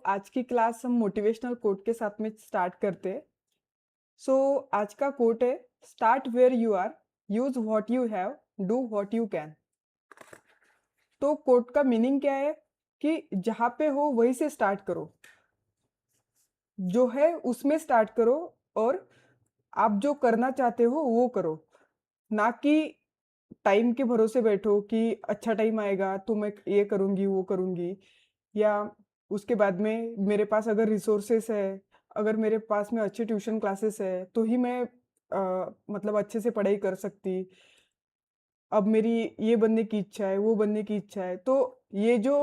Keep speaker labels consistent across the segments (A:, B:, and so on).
A: आज की क्लास हम मोटिवेशनल कोट के साथ में स्टार्ट करते हैं। आज का कोट है, start where you are, use what you have, do what you can. तो कोट का मीनिंग क्या है कि जहाँ पे हो वहीं से स्टार्ट करो, जो है उसमें स्टार्ट करो, और आप जो करना चाहते हो वो करो, ना कि टाइम के भरोसे बैठो कि अच्छा टाइम आएगा तो मैं ये करूँगी वो करूँगी, या उसके बाद में मेरे पास अगर रिसोर्सेस है, अगर मेरे पास में अच्छे ट्यूशन क्लासेस है तो ही मैं मतलब अच्छे से पढ़ाई कर सकती। अब मेरी ये बनने की इच्छा है, वो बनने की इच्छा है, तो ये जो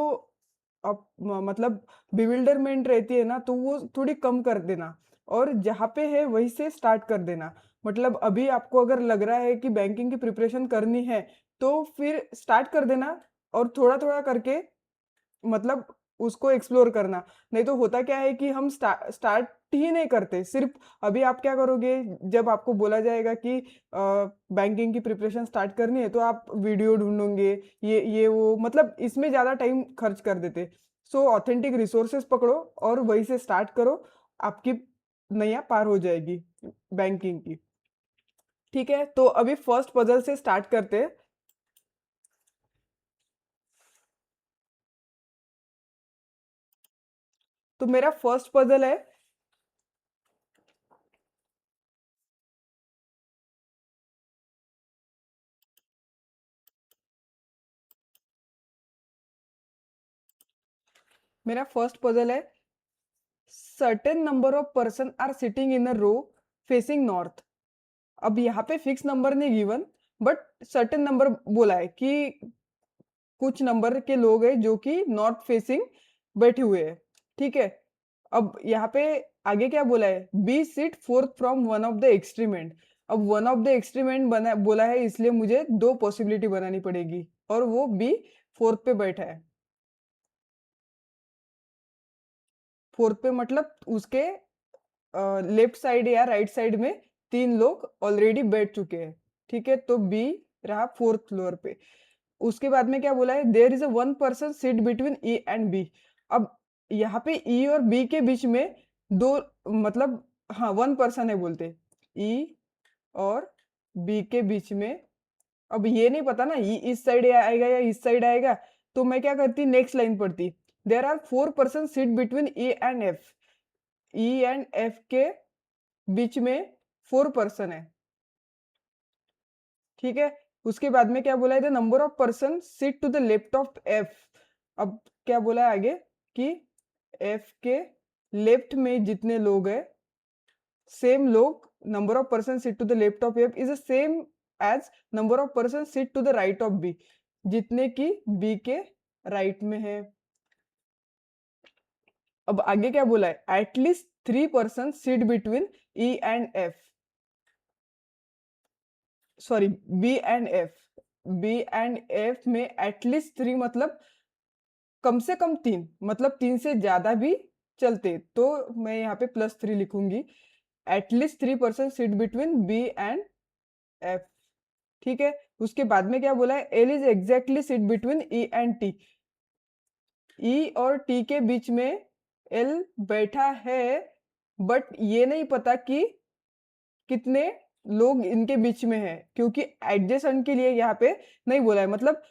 A: अब मतलब बिविल्डरमेंट रहती है ना, तो वो थोड़ी कम कर देना, और जहाँ पे है वहीं से स्टार्ट कर देना। मतलब अभी आपको अगर लग रहा है कि बैंकिंग की प्रिपरेशन करनी है, तो फिर स्टार्ट कर देना, और थोड़ा-थोड़ा करके मतलब उसको एक्सप्लोर करना। नहीं तो होता क्या है कि हम स्टार्ट ही नहीं करते। सिर्फ़ अभी आप क्या करोगे, जब आपको बोला जाएगा कि बैंकिंग की प्रिपरेशन स्टार्ट करनी है, तो आप वीडियो ढूँढोगे, ये वो, मतलब इसमें ज़्यादा टाइम खर्च कर देते। ऑथेंटिक रिसोर्सेज़ पकड़ो और वहीं से स्टार्ट करो, आपकी नैया पार हो जाएगी बैंकिंग की। ठीक है? तो अभी फर्स्ट पज़ल से स्टार्ट करते हैं। तो मेरा फर्स्ट पज़ल है, मेरा फर्स्ट पज़ल है, certain number of person are sitting in a row facing north. अब यहाँ पे फिक्स नंबर नहीं गिवन, बट सर्टेन नंबर बोला है कि कुछ नंबर के लोग हैं जो कि नॉर्थ फेसिंग बैठे हुए हैं। ठीक है? अब यहाँ पे आगे क्या बोला है, B seat fourth from one of the extreme end. अब one of the extreme end बना बोला है, इसलिए मुझे दो पॉसिबिलिटी बनानी पड़ेगी, और वो बी फोर्थ पे बैठा है। फोर्थ पे मतलब उसके लेफ्ट साइड या राइट साइड में तीन लोग ऑलरेडी बैठ चुके हैं। ठीक है? तो बी रहा फोर्थ फ्लोर पे। उसके बाद में क्या बोला है, there is a one person sit between E and B. अब यहाँ पे ई और बी के बीच में दो, मतलब हाँ, वन पर्सन है बोलते, ई और बी के बीच में। अब ये नहीं पता ना, ई इस साइड आएगा या इस साइड आएगा, तो मैं क्या करती, नेक्स्ट लाइन पढ़ती, there are four person sit between A and F. E and F के बीच में फोर पर्सन है। ठीक है? उसके बाद में क्या बोला है, the number of person sit to the left of F. अब क्या बोला है आगे कि एफ के लेफ्ट में जितने लोग हैं, सेम लोग, number of person sit to the left of F is the same as number of person sit to the right of B, जितने की बी के राइट में है। अब आगे क्या बोला है, at least three person sit between E and F, sorry, B and F. B and F में एटलीस्ट थ्री मतलब कम से कम तीन, मतलब तीन से ज्यादा भी चलते, तो मैं यहाँ पे प्लस थ्री लिखूंगी। At least three person sit between B and F. ठीक है? उसके बाद में क्या बोला है, L is exactly sit between E and T. E और टी के बीच में एल बैठा है, बट ये नहीं पता कि कितने लोग इनके बीच में है, क्योंकि एडजेसेंट के लिए यहाँ पे नहीं बोला है। मतलब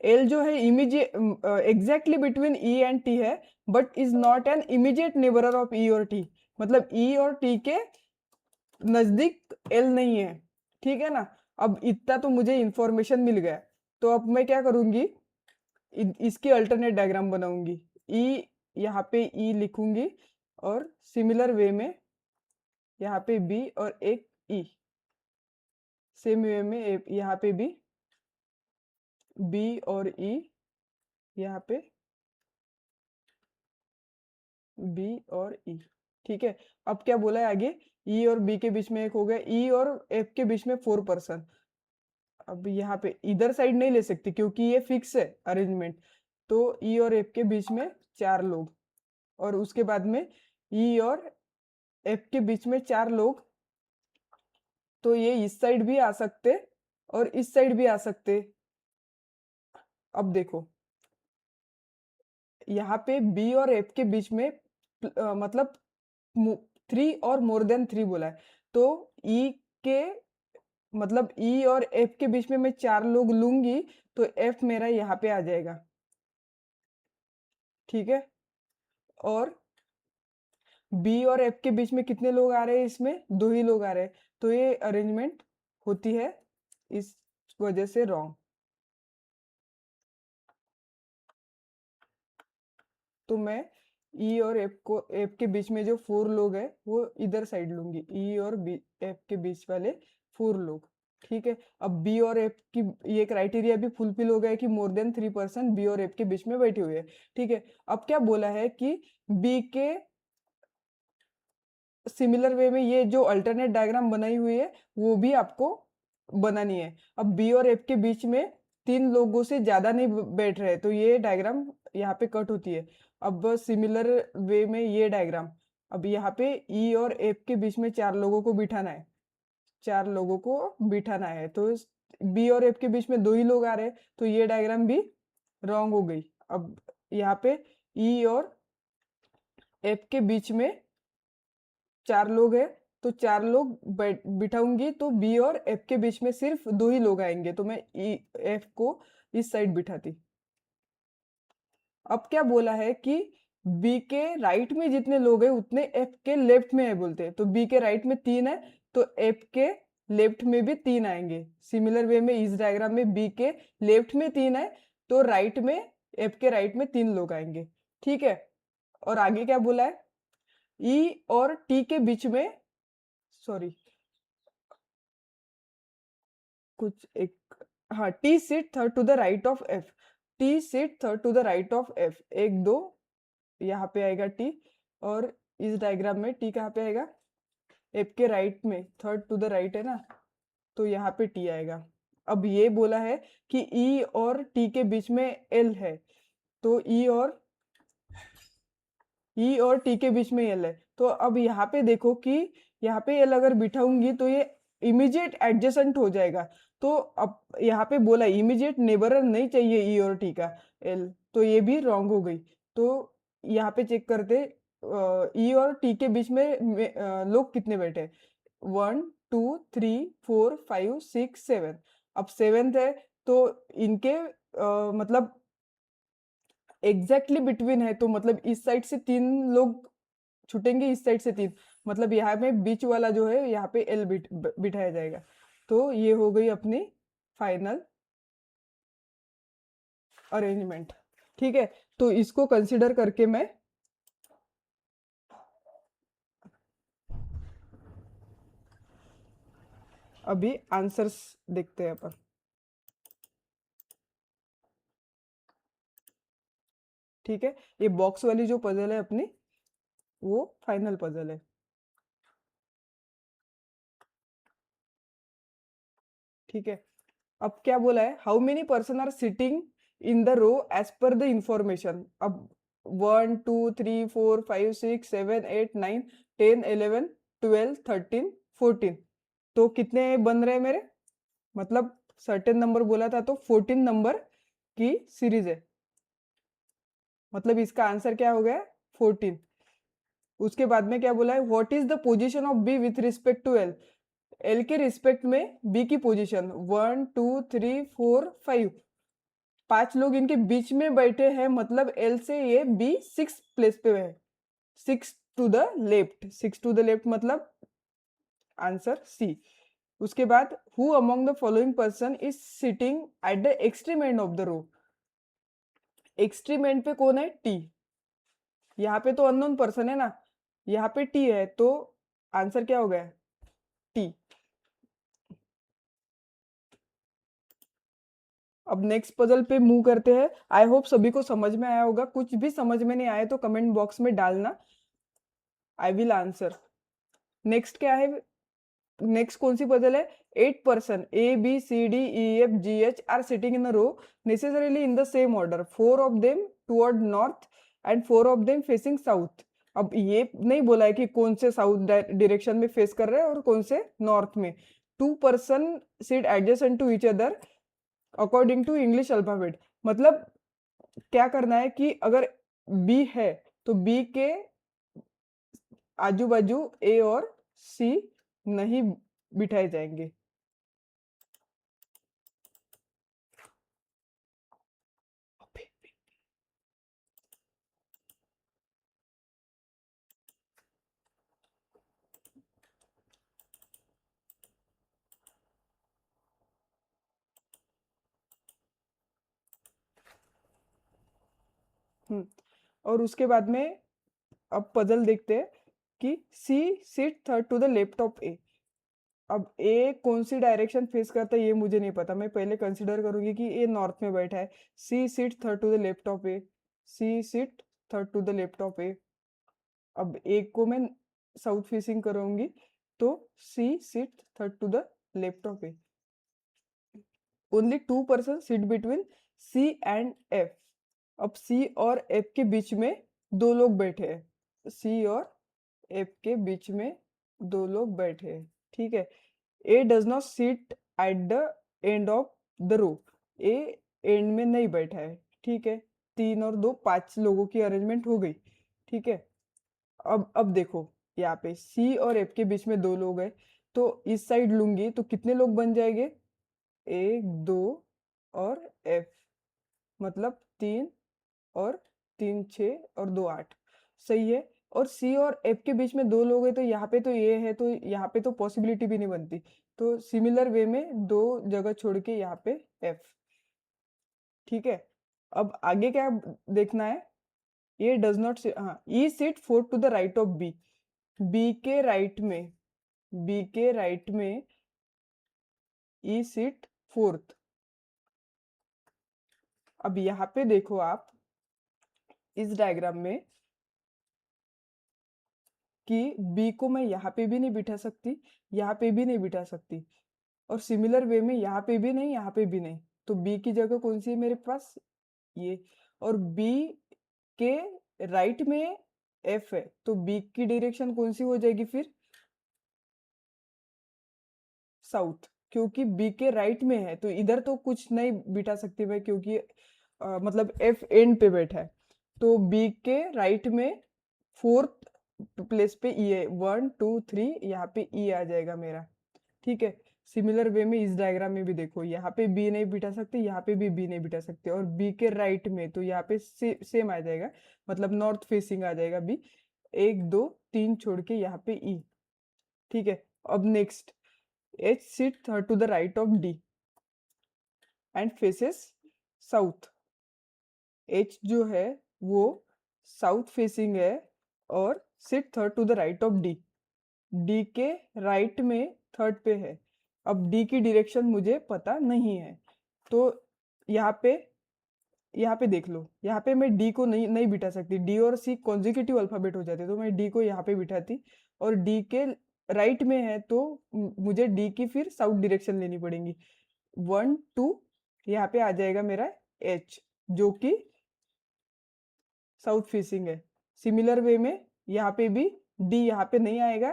A: एल जो है immediate exactly between E and T है, but is not an immediate neighbour of E और टी। मतलब ई और टी के नजदीक एल नहीं है। ठीक है ना? अब इतना तो मुझे इंफॉर्मेशन मिल गया, तो अब मैं क्या करूंगी, इसकी अल्टरनेट डायग्राम बनाऊंगी। ई, यहाँ पे ई लिखूंगी, और सिमिलर वे में यहाँ पे बी और एक ई, सेम वे में यहाँ पे भी बी और ई, यहाँ पे बी और ई। ठीक है? अब क्या बोला है आगे, ई और बी के बीच में एक हो गया, ई और एफ के बीच में फोर पर्सन। अब यहाँ पे इधर साइड नहीं ले सकते क्योंकि ये फिक्स है अरेंजमेंट, तो ई और एफ के बीच में चार लोग, और उसके बाद में ई और एफ के बीच में चार लोग, तो ये इस साइड भी आ सकते और इस साइड भी आ सकते। अब देखो, यहाँ पे बी और एफ के बीच में मतलब 3 और मोर देन 3 बोला है, तो ई के मतलब ई और एफ के बीच में मैं 4 लोग लूंगी, तो एफ मेरा यहाँ पे आ जाएगा। ठीक है, और बी और एफ के बीच में कितने लोग आ रहे हैं, इसमें 2 ही लोग आ रहे हैं, तो ये अरेंजमेंट होती है इस वजह से रॉन्ग। तो मैं ई और एफ के बीच में जो 4 लोग हैं वो इधर साइड लूंगी, ई और बी एफ के बीच वाले 4 लोग। ठीक है, अब बी और एफ की ये क्राइटेरिया भी फुलफिल हो गया कि मोर देन 3% बी और एफ के बीच में बैठे हुए हैं। ठीक है, अब क्या बोला है कि बी के सिमिलर वे में ये जो अल्टरनेट डायग्राम बनाई हुई है वो भी आपको बनानी है। अब बी और एफ के बीच में 3 लोगों से ज्यादा नहीं बैठ रहे, तो ये डायग्राम यहाँ पे कट होती है। अब सिमिलर वे में ये डायग्राम, अब यहाँ पे ई और एफ के बीच में 4 लोगों को बिठाना है, 4 लोगों को बिठाना है, तो बी और एफ के बीच में 2 ही लोग आ रहे हैं, तो ये डायग्राम भी रॉन्ग हो गई। अब यहाँ पे ई और एफ के बीच में 4 लोग हैं, तो 4 लोग बिठाऊंगी, तो बी और एफ के बीच में सिर्फ 2 ही लोग आएंगे, तो मैं ई एफ को इस साइड बिठाती। अब क्या बोला है कि बी के राइट में जितने लोग हैं उतने एफ के लेफ्ट में है बोलते हैं, तो बी के राइट में 3 है, तो एफ के लेफ्ट में भी 3 आएंगे। सिमिलर वे में इस डायग्राम में बी के लेफ्ट में 3 है, तो राइट में एफ के राइट में 3 लोग आएंगे। ठीक है, और आगे क्या बोला है, ई और टी के बीच में, सॉरी कुछ एक, हाँ, T sit third to the right of F, T sit third to the right of F, 1 2 यहाँ पे आएगा टी, और इस डायग्राम में टी कहाँ पे आएगा, एफ के राइट में, थर्ड टू द राइट है ना, तो यहाँ पे टी आएगा। अब ये बोला है कि ई और टी के बीच में एल है, तो ई और टी के बीच में एल है, तो अब यहाँ पे देखो कि यहाँ पे एल अगर बिठाऊंगी तो ये इमीडिएट एडजेसेंट हो जाएगा, तो अब यहाँ पे बोला इमीडिएट नेबर नहीं चाहिए ई और टी का एल, तो ये भी रॉन्ग हो गई। तो यहाँ पे चेक करते ई और टी के बीच में लोग कितने बैठे, 1 2 3 4 5 6 7, अब 7th है, तो इनके मतलब एग्जैक्टली बिटवीन है, तो मतलब इस साइड से 3 लोग छूटेंगे, इस साइड से 3, मतलब यहाँ में बीच वाला जो है यहाँ पे एल बिठाया जाएगा। तो ये हो गई अपनी फाइनल अरेंजमेंट। ठीक है, तो इसको कंसिडर करके मैं अभी आंसर्स देखते हैं अपन। ठीक है, ये बॉक्स वाली जो पजल है अपनी, वो फाइनल पजल है। ठीक है, अब क्या बोला है, how many person are sitting in the row as per the information. अब 1 2 3 4 5 6 7 8 9 10 11 12 13 14, तो कितने बन रहे हैं मेरे, मतलब सर्टेन नंबर बोला था, तो 14 नंबर की सीरीज है, मतलब इसका आंसर क्या हो गया, 14। उसके बाद में क्या बोला है, what is the position of B with respect to L, L के रिस्पेक्ट में बी की पोजीशन 1 2 3 4 5, 5 लोग इनके बीच में बैठे हैं, मतलब एल से ये बी 6 प्लेस पे है, 6 to the left, 6 to the left मतलब आंसर सी। उसके बाद who among the following person is sitting at the extreme end of the row, extreme end पे कौन है, टी, यहाँ पे तो अननोन पर्सन है ना, यहाँ पे टी है, तो आंसर क्या हो गया, टी। अब नेक्स्ट पजल पे मूव करते हैं। आई होप सभी को समझ में आया होगा, कुछ भी समझ में नहीं आए तो कमेंट बॉक्स में डालना, आई विल आंसर। नेक्स्ट क्या है, नेक्स्ट कौन सी पजल है, 8 person A B C D E F G H are sitting in a row necessarily in the same order, 4 of them toward north and 4 of them facing south. अब ये नहीं बोला है कि कौन से साउथ डायरेक्शन में फेस कर रहे हैं और कौन से नॉर्थ में। 2 person sit adjacent to each other according to English alphabet, मतलब क्या करना है कि अगर बी है तो बी के आजू बाजू ए और सी नहीं बिठाए जाएंगे। और उसके बाद में अब पजल देखते हैं कि C sit third to the left of A. अब ए कौन सी डायरेक्शन फेस करता है ये मुझे नहीं पता, मैं पहले कंसिडर करूंगी कि ए नॉर्थ में बैठा है। C sit third to the left of A, C sit third to the left of A. अब ए को मैं साउथ फेसिंग करूंगी तो C sit third to the left of A. Only 2 person sit between C and F. अब C और F के बीच में दो लोग बैठे हैं, सी और एफ के बीच में दो लोग बैठे हैं, ठीक है। A does not sit at the end of the row, A end में नहीं बैठा है, ठीक है। 3 और 2 5 लोगों की अरेंजमेंट हो गई, ठीक है। अब देखो यहाँ पे सी और एफ के बीच में दो लोग हैं, तो इस साइड लूंगी तो कितने लोग बन जाएंगे, 1 2 और एफ, मतलब 3 और 3 6 और 2 8, सही है। और सी और एफ के बीच में दो लोग हैं तो यहाँ पे तो ये है, तो यहाँ पे तो पॉसिबिलिटी भी नहीं बनती। तो सिमिलर वे में दो जगह छोड़ के यहाँ पे एफ, ठीक है। अब आगे क्या देखना है, ये डज नॉट, हाँ, E sit fourth to the right of B, B के राइट में, बी के राइट में ई सिट फोर्थ। अब यहाँ पे देखो आप इस डायग्राम में कि बी को मैं यहाँ पे भी नहीं बिठा सकती, यहाँ पे भी नहीं बिठा सकती, और सिमिलर वे में यहाँ पे भी नहीं, यहाँ पे भी नहीं। तो बी की जगह कौन सी है मेरे पास, ये। और बी के राइट में एफ है तो बी की डायरेक्शन कौन सी हो जाएगी फिर, साउथ, क्योंकि बी के राइट में है तो इधर तो कुछ नहीं बिठा सकती मैं, क्योंकि मतलब एफ एंड पे बैठा है। तो बी के राइट में फोर्थ प्लेस पे ई है, 1 2 3, यहाँ पे ई आ जाएगा मेरा, ठीक है। सिमिलर वे में इस डायग्राम में भी देखो, यहाँ पे बी नहीं बिठा सकते, यहाँ पे भी बी नहीं बिठा सकते, और बी के राइट में तो यहाँ पे सेम आ जाएगा, मतलब नॉर्थ फेसिंग आ जाएगा बी। 1 2 3 छोड़ के यहाँ पे ई, ठीक है। अब next, H sit third to the right of D and faces south. H जो है वो साउथ फेसिंग है और sit third to the right of D, D के राइट में थर्ड पे है। अब डी की डायरेक्शन मुझे पता नहीं है, तो यहाँ पे देख लो, यहाँ पे मैं डी को नहीं नहीं बिठा सकती, डी और सी कॉन्जिक्यूटिव अल्फाबेट हो जाते तो मैं डी को यहाँ पे बिठाती, और डी के राइट में है तो मुझे डी की फिर साउथ डायरेक्शन लेनी पड़ेगी। 1 2 यहाँ पे आ जाएगा मेरा एच, जो कि साउथ फेसिंग है। सिमिलर वे में यहाँ पे भी डी यहाँ पे नहीं आएगा,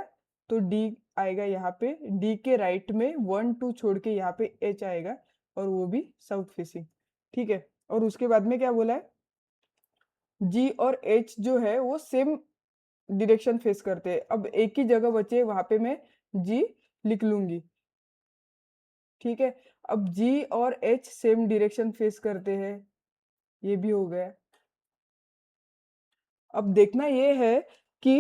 A: तो डी आएगा यहाँ पे, डी के राइट में 1 2 छोड़ के यहाँ पे एच आएगा, और वो भी साउथ फेसिंग, ठीक है। और उसके बाद में क्या बोला है, जी और एच जो है वो सेम डायरेक्शन फेस करते हैं। अब एक ही जगह बचे वहां पे मैं जी लिख लूंगी, ठीक है। अब जी और एच सेम डायरेक्शन फेस करते हैं, ये भी हो गया। अब देखना ये है कि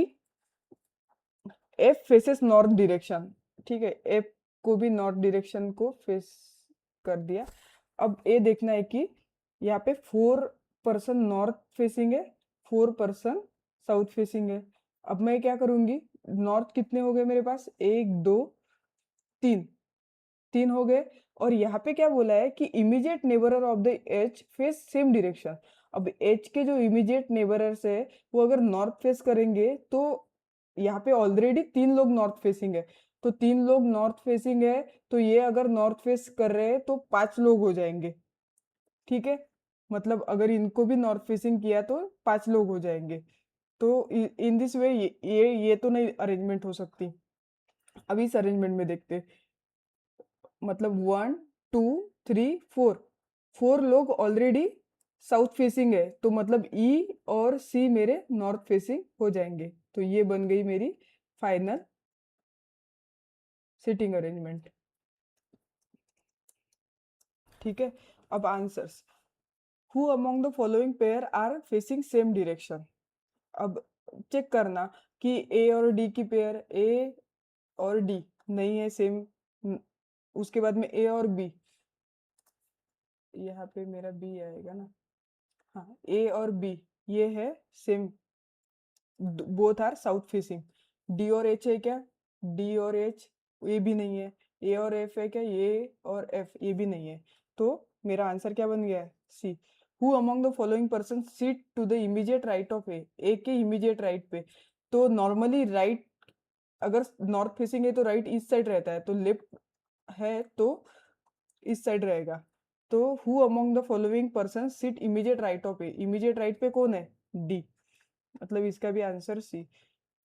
A: एफ फेसेस नॉर्थ डायरेक्शन, ठीक है, एफ को भी नॉर्थ डायरेक्शन को फेस कर दिया। अब ये देखना है कि यहाँ पे 4 पर्सन नॉर्थ फेसिंग है, 4 पर्सन साउथ फेसिंग है। अब मैं क्या करूंगी, नॉर्थ कितने हो गए मेरे पास, 1 2 3, 3 हो गए। और यहाँ पे क्या बोला है कि immediate neighbour of the H face same direction. अब एच के जो इमीडिएट नेबरर्स है वो अगर नॉर्थ फेस करेंगे तो यहाँ पे ऑलरेडी 3 लोग नॉर्थ फेसिंग है, तो 3 लोग नॉर्थ फेसिंग है, तो ये अगर नॉर्थ फेस कर रहे हैं तो 5 लोग हो जाएंगे, ठीक है। मतलब अगर इनको भी नॉर्थ फेसिंग किया तो 5 लोग हो जाएंगे। तो इन दिस वे ये तो नहीं अरेंजमेंट हो सकती। अब इस अरेंजमेंट में देखते, मतलब 1 2 3 4, 4 लोग ऑलरेडी साउथ फेसिंग है तो मतलब ई और सी मेरे नॉर्थ फेसिंग हो जाएंगे। तो ये बन गई मेरी फाइनल सिटिंग अरेंजमेंट। ठीक है, अब answers. Who among the following pair are facing same direction. अब चेक करना कि ए और डी की पेयर, ए और डी नहीं है सेम। उसके बाद में ए और बी, यहाँ पे मेरा बी आएगा ना, हाँ ए और बी ये है same, both are south facing. D और एच है क्या, डी और एच ये भी नहीं है। ए और एफ है क्या, ए और एफ ये भी नहीं है। तो मेरा आंसर क्या बन गया है, C. Who among the following person sit to the immediate right of A के इमीडिएट राइट पे। तो नॉर्मली राइट, अगर नॉर्थ फेसिंग है तो राइट ईस्ट साइड रहता है, तो लेफ्ट है तो इस साइड रहेगा। तो who among the following person sit immediate right of A, immediate right पे कौन है, डी, मतलब इसका भी answer C.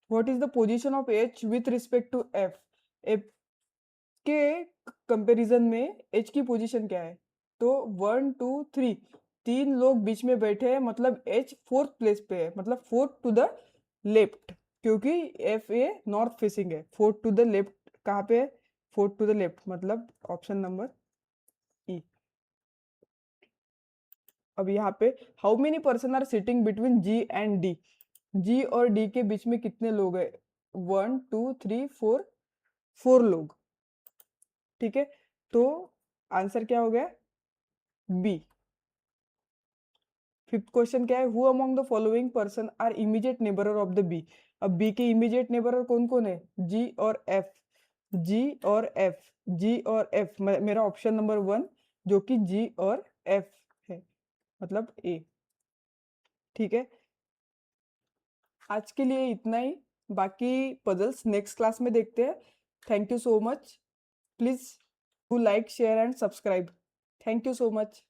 A: What is the position of H with respect to F, F के कंपैरिजन में एच की पोजीशन क्या है। तो 1 2 3 तीन लोग बीच में बैठे हैं, मतलब एच फोर्थ प्लेस पे है, मतलब फोर्थ टू द लेफ्ट, क्योंकि एफ ए नॉर्थ फेसिंग है। फोर्थ टू द लेफ्ट कहाँ पे है, फोर्थ टू द लेफ्ट, मतलब ऑप्शन नंबर ई। अब यहाँ पे how many person are sitting between G and D, G और डी के बीच में कितने लोग हैं, 1 2 3 4, 4 लोग। ठीक है, तो आंसर क्या हो गया, बी। फिफ्थ क्वेश्चन क्या है, who among the following person are immediate neighbor of the B. अब बी के इमीडिएट नेबर कौन कौन है, जी और एफ, जी और एफ, जी और एफ, मेरा ऑप्शन नंबर 1 जो कि जी और एफ है, मतलब ए। ठीक है, आज के लिए इतना ही, बाकी पजल्स नेक्स्ट क्लास में देखते हैं। Thank you so much, please do like share and subscribe. Thank you so much.